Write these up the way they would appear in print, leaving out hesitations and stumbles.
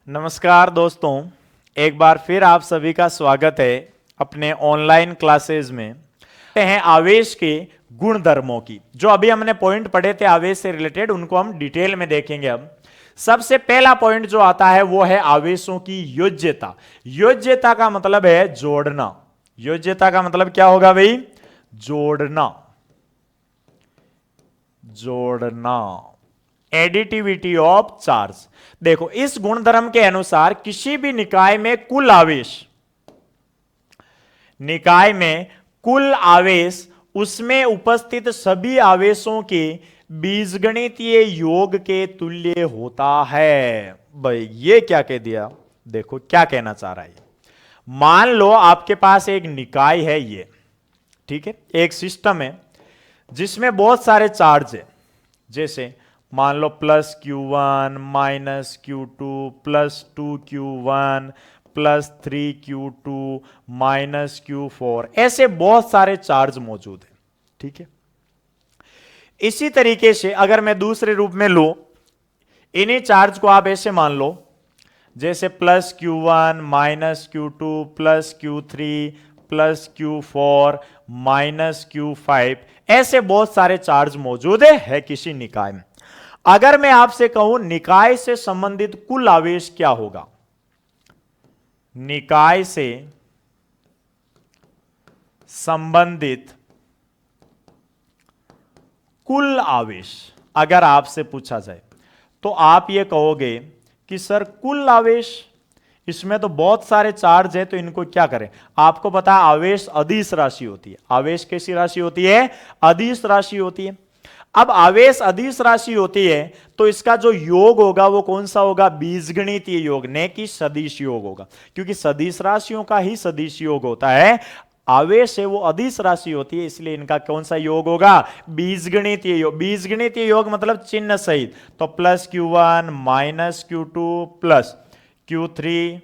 नमस्कार दोस्तों, एक बार फिर आप सभी का स्वागत है अपने ऑनलाइन क्लासेस में। हैं आवेश के गुण धर्मों की, जो अभी हमने पॉइंट पढ़े थे आवेश से रिलेटेड, उनको हम डिटेल में देखेंगे। अब सबसे पहला पॉइंट जो आता है वो है आवेशों की योज्यता। योज्यता का मतलब है जोड़ना। योज्यता का मतलब क्या होगा भाई? जोड़ना। जोड़ना, एडिटिविटी ऑफ चार्ज। देखो, इस गुणधर्म के अनुसार किसी भी निकाय में कुल आवेश उसमें उपस्थित सभी आवेशों के बीजगणितीय योग के तुल्य होता है। भाई ये क्या कह दिया? देखो क्या कहना चाह रहा है। मान लो आपके पास एक निकाय है, ये ठीक है, एक सिस्टम है जिसमें बहुत सारे चार्ज है। जैसे मान लो +Q1 -Q2 +2Q1 +3Q2 -Q4, ऐसे बहुत सारे चार्ज मौजूद है। ठीक है, इसी तरीके से अगर मैं दूसरे रूप में लूं, इन्हीं चार्ज को आप ऐसे मान लो, जैसे +Q1 -Q2 +Q3 +Q4 -Q5, ऐसे बहुत सारे चार्ज मौजूद है किसी निकाय में। अगर मैं आपसे कहूं निकाय से संबंधित कुल आवेश क्या होगा? निकाय से संबंधित कुल आवेश अगर आपसे पूछा जाए तो आप ये कहोगे कि सर कुल आवेश, इसमें तो बहुत सारे चार्ज है, तो इनको क्या करें? आपको पता है आवेश अदिश राशि होती है। आवेश कैसी राशि होती है? अदिश राशि होती है। अब आवेश अदिश राशि होती है तो इसका जो योग होगा वो कौन सा होगा? बीजगणितीय योग, न कि सदिश योग होगा, क्योंकि सदिश राशियों का ही सदिश योग होता है। आवेश है वो अदिश राशि होती है, इसलिए इनका कौन सा योग होगा? बीजगणितीय योग। बीजगणितीय योग मतलब चिन्ह सहित, तो +Q1 -Q2 +Q3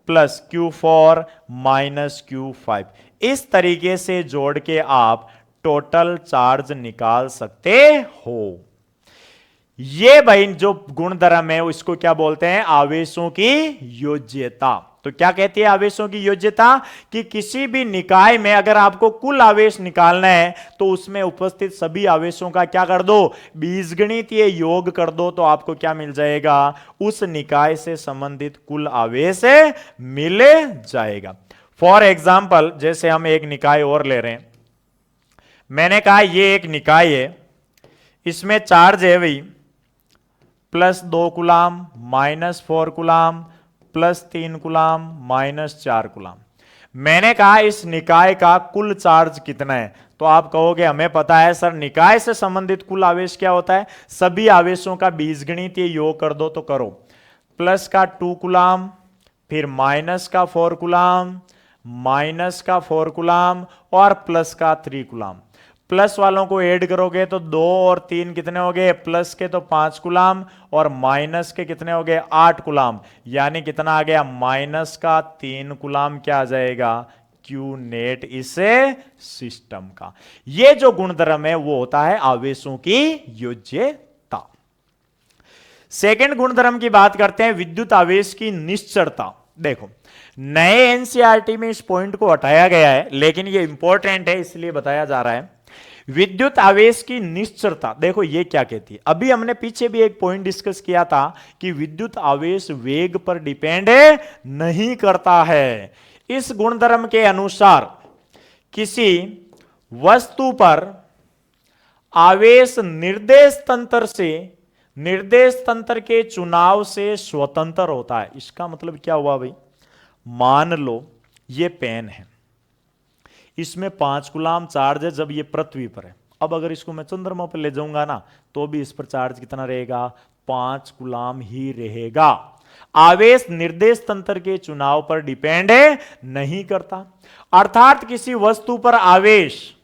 +Q4 -Q5, इस तरीके से जोड़ के आप टोटल चार्ज निकाल सकते हो। ये भाई जो गुणधर्म है उसको क्या बोलते हैं? आवेशों की योज्यता। तो क्या कहती है आवेशों की योज्यता? कि किसी भी निकाय में अगर आपको कुल आवेश निकालना है तो उसमें उपस्थित सभी आवेशों का क्या कर दो? बीजगणितीय योग कर दो, तो आपको क्या मिल जाएगा? उस निकाय से संबंधित कुल आवेश मिल जाएगा। फॉर एग्जाम्पल, जैसे हम एक निकाय और ले रहे हैं। मैंने कहा ये एक निकाय है, इसमें चार्ज है भाई +2 कूलाम -4 कूलाम +3 कूलाम -4 कूलाम। मैंने कहा इस निकाय का कुल चार्ज कितना है? तो आप कहोगे हमें पता है सर, निकाय से संबंधित कुल आवेश क्या होता है? सभी आवेशों का बीजगणितीय योग कर दो, तो करो। प्लस का 2 कूलाम, फिर माइनस का 4 कूलाम, माइनस का 4 कूलाम और प्लस का 3 कूलाम। प्लस वालों को ऐड करोगे तो 2 और 3 कितने हो गए? प्लस के तो 5 कूलाम और माइनस के कितने हो गए? 8 कूलाम। यानी कितना आ गया? माइनस का 3 कूलाम क्या आ जाएगा? क्यू नेट इस सिस्टम का। ये जो गुणधर्म है वो होता है आवेशों की योज्यता। सेकंड गुणधर्म की बात करते हैं, विद्युत आवेश की निश्चरता। देखो, नए एनसीईआरटी में इस पॉइंट को हटाया गया है, लेकिन ये इंपॉर्टेंट है इसलिए बताया जा रहा है। विद्युत आवेश की निश्चरता, देखो ये क्या कहती है? अभी हमने पीछे भी एक पॉइंट डिस्कस किया था कि विद्युत आवेश वेग पर डिपेंड नहीं करता है। इस गुणधर्म के अनुसार किसी वस्तु पर आवेश निर्देश तंत्र के चुनाव से स्वतंत्र होता है। इसका मतलब क्या हुआ भाई? मान लो ये पेन है, इसमें 5 कूलाम चार्ज है जब ये पृथ्वी पर है। अब अगर इसको मैं चंद्रमा पर ले जाऊंगा ना, तो भी इस पर चार्ज कितना रहेगा? 5 कूलाम ही रहेगा। आवेश निर्देश तंत्र के चुनाव पर डिपेंड नहीं करता। अर्थात किसी वस्तु पर आवेश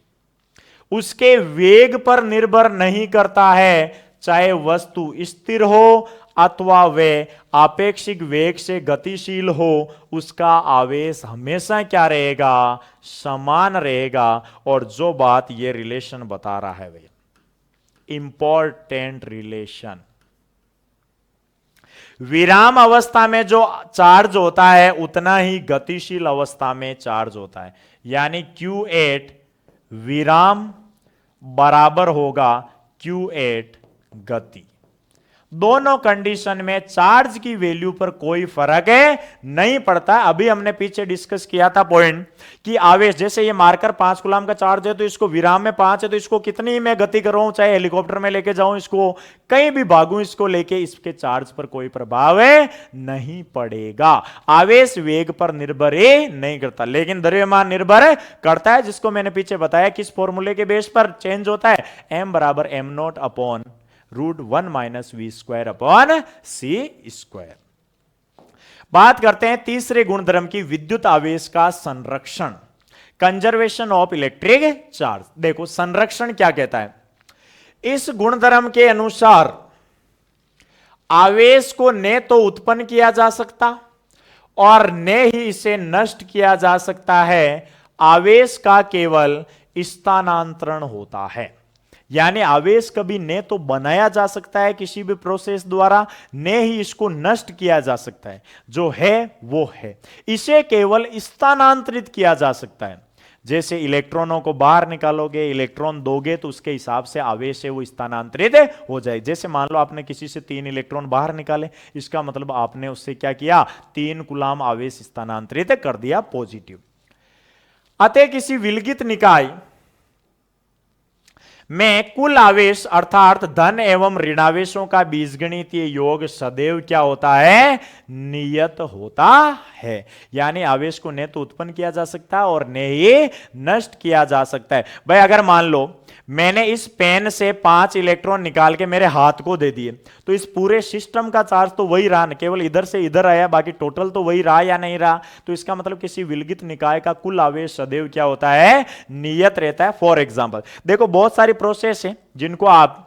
उसके वेग पर निर्भर नहीं करता है, चाहे वस्तु स्थिर हो अथवा वे आपेक्षिक वेग से गतिशील हो, उसका आवेश हमेशा क्या रहेगा? समान रहेगा। और जो बात ये रिलेशन बता रहा है भैया, इंपॉर्टेंट रिलेशन, विराम अवस्था में जो चार्ज होता है उतना ही गतिशील अवस्था में चार्ज होता है, यानी Q8 विराम बराबर होगा Q8 गति। दोनों कंडीशन में चार्ज की वैल्यू पर कोई फर्क नहीं पड़ता। अभी हमने पीछे डिस्कस किया था पॉइंट कि आवेश, जैसे ये मार्कर 5 कूलम का चार्ज है तो इसको विराम में 5 है तो इसको कितनी ही मैं गति करूं, चाहे हेलीकॉप्टर में लेके जाऊं, इसको कहीं भी भागूं, इसको लेके इसके चार्ज पर कोई प्रभाव नहीं पड़ेगा। आवेश वेग पर निर्भर नहीं करता, लेकिन द्रव्यमान निर्भर करता है, जिसको मैंने पीछे बताया किस फॉर्मूले के बेस पर चेंज होता है, m बराबर m0 upon √1 - v² upon c²। बात करते हैं तीसरे गुणधर्म की, विद्युत आवेश का संरक्षण, कंजर्वेशन ऑफ इलेक्ट्रिक चार्ज। देखो संरक्षण क्या कहता है, इस गुणधर्म के अनुसार आवेश को न तो उत्पन्न किया जा सकता और न ही इसे नष्ट किया जा सकता है, आवेश का केवल स्थानांतरण होता है। यानी आवेश कभी न तो बनाया जा सकता है किसी भी प्रोसेस द्वारा, न ही इसको नष्ट किया जा सकता है, जो है वो है, इसे केवल स्थानांतरित किया जा सकता है। जैसे इलेक्ट्रॉनों को बाहर निकालोगे, इलेक्ट्रॉन दोगे तो उसके हिसाब से आवेश है वो स्थानांतरित हो जाए। जैसे मान लो आपने किसी से 3 इलेक्ट्रॉन बाहर निकाले, इसका मतलब आपने उससे क्या किया, 3 कूलम आवेश स्थानांतरित कर दिया पॉजिटिव। अतः किसी विलगित निकाय में कुल आवेश अर्थात धन एवं ऋणावेशों का बीजगणितीय योग सदैव क्या होता है, नियत होता है। यानी आवेश को न तो उत्पन्न किया जा सकता है और न ही नष्ट किया जा सकता है। भाई अगर मान लो मैंने इस पेन से 5 इलेक्ट्रॉन निकाल के मेरे हाथ को दे दिए, तो इस पूरे सिस्टम का चार्ज तो वही रहा, केवल इधर से इधर आया, बाकी टोटल तो वही रहा या नहीं रहा। तो इसका मतलब किसी विलगित निकाय का कुल आवेश सदैव क्या होता है, नियत रहता है। फॉर एग्जाम्पल देखो बहुत सारी प्रोसेस है जिनको आप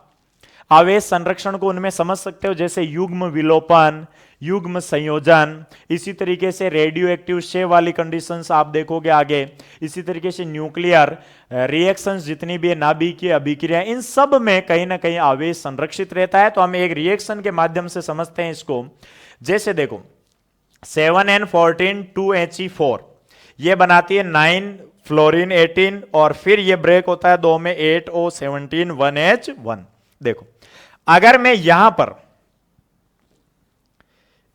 आवेश संरक्षण को उनमें समझ सकते हो, जैसे युग्म विलोपन, युग्म संयोजन, इसी तरीके से रेडियो एक्टिव शेव वाली कंडीशंस आप देखोगे आगे, इसी तरीके से न्यूक्लियर रिएक्शंस जितनी भी है, नाभिकीय अभिक्रिया, इन सब में कहीं ना कहीं आवेश संरक्षित रहता है। तो हम एक रिएक्शन के माध्यम से समझते हैं इसको। जैसे देखो 7n14 2He4 ये बनाती है 9 फ्लोरीन 18 और फिर ये ब्रेक होता है 2 में 8O17 1H1। देखो अगर मैं यहां पर,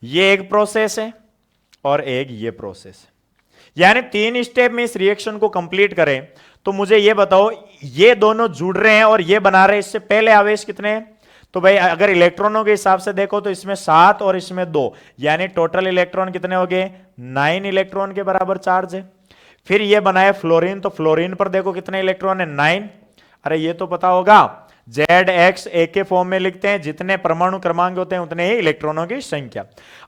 ये एक प्रोसेस है और एक ये प्रोसेस है, यानी 3 स्टेप में इस रिएक्शन को कंप्लीट करें, तो मुझे ये बताओ ये दोनों जुड़ रहे हैं और ये बना रहे हैं, इससे पहले आवेश कितने हैं? तो भाई अगर इलेक्ट्रॉनों के हिसाब से देखो तो इसमें 7 और इसमें 2, यानी टोटल इलेक्ट्रॉन कितने हो गए, 9 इलेक्ट्रॉन के बराबर चार्ज है। फिर ये बनाए फ्लोरीन, तो फ्लोरीन पर देखो कितने इलेक्ट्रॉन है, 9। अरे ये तो पता होगा, ZX एक के फॉर्म में लिखते हैं, जितने परमाणु क्रमांक होते हैं उतने ही इलेक्ट्रॉनों की संख्या।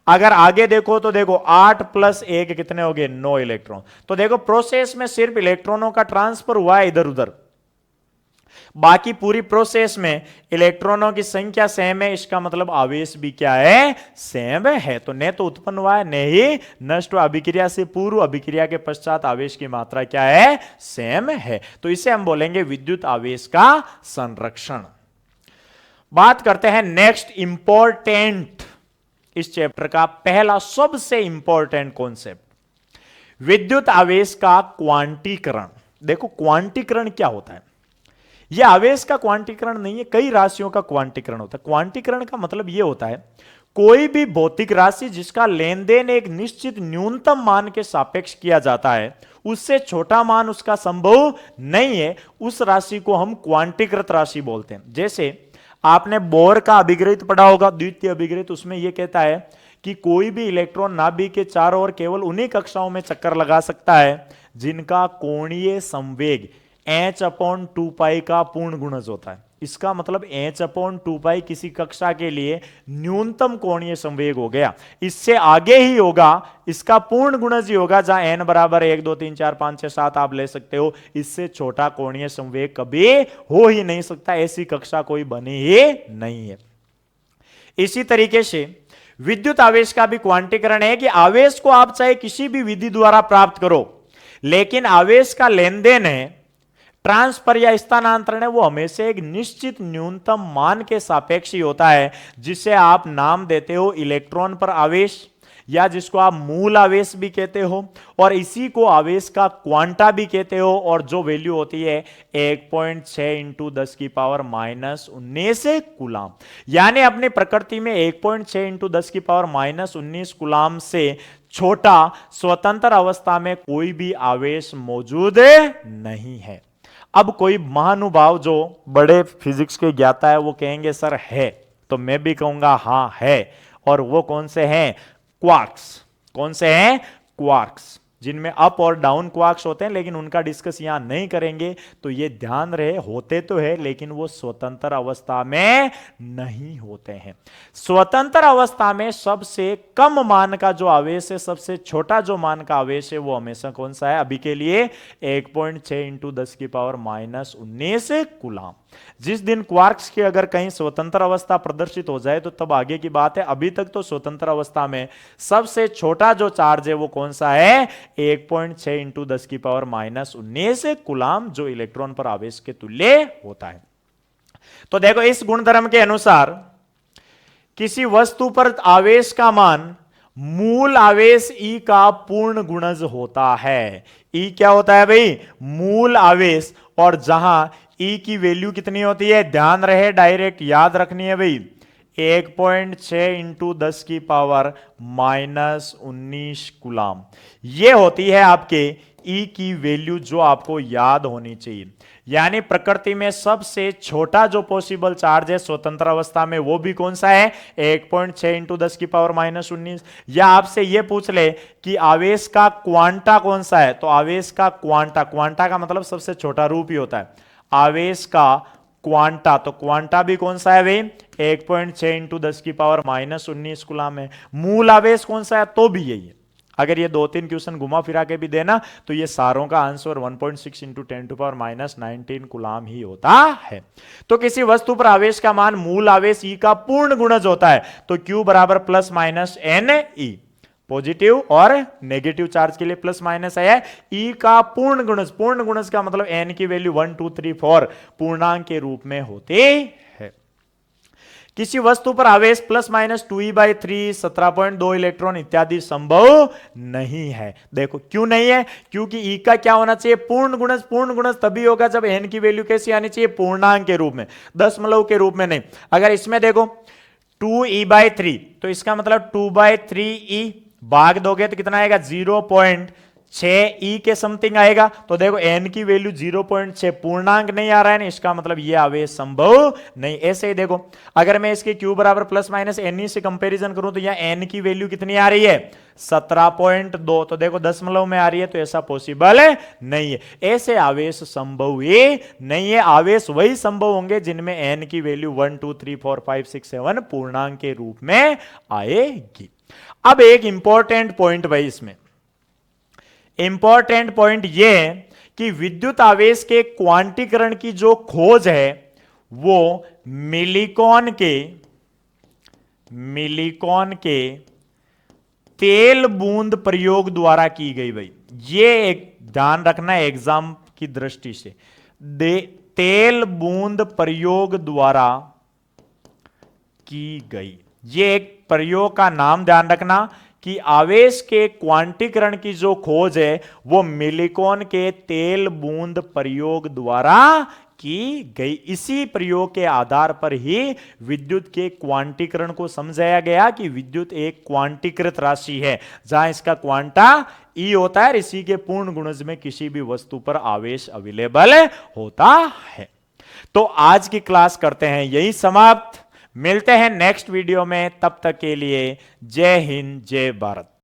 अगर आगे देखो तो देखो 8 + 1 कितने हो गए, 9 इलेक्ट्रॉन। तो देखो प्रोसेस में सिर्फ इलेक्ट्रॉनों का ट्रांसफर हुआ है इधर उधर, बाकी पूरी प्रोसेस में इलेक्ट्रॉनों की संख्या सेम है, इसका मतलब आवेश भी क्या है, सेम है। तो न तो उत्पन्न हुआ है न ही नष्ट हुआ, अभिक्रिया से पूर्व अभिक्रिया के पश्चात आवेश की मात्रा क्या है, सेम है। तो इसे हम बोलेंगे विद्युत आवेश का संरक्षण। बात करते हैं नेक्स्ट इंपॉर्टेंट, इस चैप्टर का पहला सबसे इंपॉर्टेंट कॉन्सेप्ट, विद्युत आवेश का क्वांटीकरण। देखो क्वांटीकरण क्या होता है, यह आवेश का क्वांटीकरण नहीं है, कई राशियों का क्वांटीकरण होता है। क्वांटीकरण का मतलब यह होता है कोई भी भौतिक राशि जिसका लेन देन एक निश्चित न्यूनतम मान के सापेक्ष किया जाता है, उससे छोटा मान उसका संभव नहीं है, उस राशि को हम क्वांटीकृत राशि बोलते हैं। जैसे आपने बोर का अभिगृहित पढ़ा होगा, द्वितीय अभिगृहित, उसमें यह कहता है कि कोई भी इलेक्ट्रॉन नाभिक के चारों ओर केवल उन्हीं कक्षाओं में चक्कर लगा सकता है जिनका कोणीय संवेग h/2π का पूर्ण गुणज होता है। इसका मतलब h/2π किसी कक्षा के लिए न्यूनतम कोणीय संवेग हो गया, इससे आगे ही होगा इसका पूर्ण गुणज ही होगा, जहां n बराबर 1 2 3 4 5 6 7 आप ले सकते हो। इससे छोटा कोणीय संवेग कभी हो ही नहीं सकता, ऐसी कक्षा कोई बनी ही नहीं है। इसी तरीके से विद्युत आवेश का भी क्वांटीकरण है कि आवेश को आप चाहे किसी भी विधि द्वारा प्राप्त करो, लेकिन आवेश का लेन देन है, ट्रांसफर या स्थानांतरण है वो हमेशा एक निश्चित न्यूनतम मान के सापेक्ष ही होता है, जिसे आप नाम देते हो इलेक्ट्रॉन पर आवेश, या जिसको आप मूल आवेश भी कहते हो, और इसी को आवेश का क्वांटा भी कहते हो, और जो वैल्यू होती है 1.6 इंटू 10 की पावर -19 कूलाम। यानी अपनी प्रकृति में 1.6 इंटू 10 की पावर -19 कूलाम से छोटा स्वतंत्र अवस्था में कोई भी आवेश मौजूद नहीं है। अब कोई महानुभाव जो बड़े फिजिक्स के ज्ञाता है वो कहेंगे सर है, तो मैं भी कहूंगा हां है, और वो कौन से हैं? क्वार्क्स। कौन से हैं? क्वार्क्स, जिनमें अप और डाउन क्वार्क्स होते हैं, लेकिन उनका डिस्कस यहां नहीं करेंगे। तो ये ध्यान रहे, होते तो है लेकिन वो स्वतंत्र अवस्था में नहीं होते हैं। स्वतंत्र अवस्था में सबसे कम मान का जो आवेश है, सबसे छोटा जो मान का आवेश है, वो हमेशा कौन सा है? अभी के लिए 1.6 इंटू 10 की पावर -19 कूलाम। जिस दिन क्वार्क्स की अगर कहीं स्वतंत्र अवस्था प्रदर्शित हो जाए तो तब आगे की बात है। अभी तक तो स्वतंत्र अवस्था में सबसे छोटा जो चार्ज है वो कौन सा है? 1.6 इंटू 10 की पावर -19 कूलाम, जो इलेक्ट्रॉन पर आवेश के तुल्य होता है। तो देखो, इस गुणधर्म के अनुसार किसी वस्तु पर आवेश का मान मूल आवेश E का पूर्ण गुणज होता है। E क्या होता है भाई? मूल आवेश। और जहां E की वैल्यू कितनी होती है? ध्यान रहे, डायरेक्ट याद रखनी है भाई, 1.6 इंटू 10 की पावर -19 कूलाम। यह होती है आपके E की वैल्यू, जो आपको याद होनी चाहिए। यानी प्रकृति में सबसे छोटा जो पॉसिबल चार्ज है स्वतंत्र अवस्था में, वो भी कौन सा है? 1.6 इंटू 10 की पावर -19। या आपसे यह पूछ ले कि आवेश का क्वांटा कौन सा है, तो आवेश का क्वांटा, क्वांटा का मतलब सबसे छोटा रूप ही होता है। आवेश का क्वांटा, तो क्वांटा भी कौन सा है भाई? 1.6 इंटू 10 की पावर -19 कूलाम है। मूल आवेश कौन सा है? तो भी यही है। अगर ये 2-3 क्वेश्चन घुमा फिरा के भी देना तो ये सारों का आंसर 1.6 इंटू 10⁻⁻19 कूलाम ही होता है। तो किसी वस्तु पर आवेश का मान मूल आवेश E का पूर्ण गुणज होता है, तो Q बराबर ±NE। पॉजिटिव और नेगेटिव चार्ज के लिए प्लस माइनस है। E का पूर्ण गुणज, पूर्ण गुणज का मतलब N की वैल्यू 1 2 3 4 पूर्णांक के रूप में होते हैं। किसी वस्तु पर आवेश ±2e/3 17.2 इलेक्ट्रॉन इत्यादि संभव नहीं है। देखो क्यों नहीं है? क्योंकि E का क्या होना चाहिए? पूर्ण गुणज। पूर्ण गुणज तभी होगा जब N की वैल्यू कैसी आनी चाहिए? पूर्णांक के रूप में, दशमलव के रूप में नहीं। अगर इसमें देखो 2e/3, तो इसका मतलब 2/3e भाग दोगे तो कितना आएगा? 0.6e के समथिंग आएगा। तो देखो n की वैल्यू 0.6 पूर्णांक नहीं आ रहा है ना, इसका मतलब ये आवेश संभव नहीं। ऐसे ही देखो, अगर मैं इसके q बराबर ±NE से कंपैरिजन करूं तो यहां n की वैल्यू कितनी आ रही है? 17.2। तो देखो दशमलव में आ रही है, तो ऐसा पॉसिबल नहीं है। ऐसे आवेश संभव ही नहीं है। आवेश वही संभव होंगे जिनमें n की वैल्यू 1 2 3 4 5 6 7 पूर्णांक के रूप में आएगी। अब एक इंपॉर्टेंट पॉइंट भाई, इसमें इंपॉर्टेंट पॉइंट यह कि विद्युत आवेश के क्वांटीकरण की जो खोज है वो मिलिकॉन के तेल बूंद प्रयोग द्वारा की गई। भाई ये एक ध्यान रखना है एग्जाम की दृष्टि से, तेल बूंद प्रयोग द्वारा की गई। ये एक प्रयोग का नाम ध्यान रखना कि आवेश के क्वांटीकरण की जो खोज है वो मिलिकॉन के तेल बूंद प्रयोग द्वारा की गई। इसी प्रयोग के आधार पर ही विद्युत के क्वांटीकरण को समझाया गया कि विद्युत एक क्वांटीकृत राशि है जहां इसका क्वांटा E होता है, इसी के पूर्ण गुणज में किसी भी वस्तु पर आवेश अवेलेबल होता है। तो आज की क्लास करते हैं यही समाप्त। मिलते हैं नेक्स्ट वीडियो में, तब तक के लिए जय हिंद जय भारत।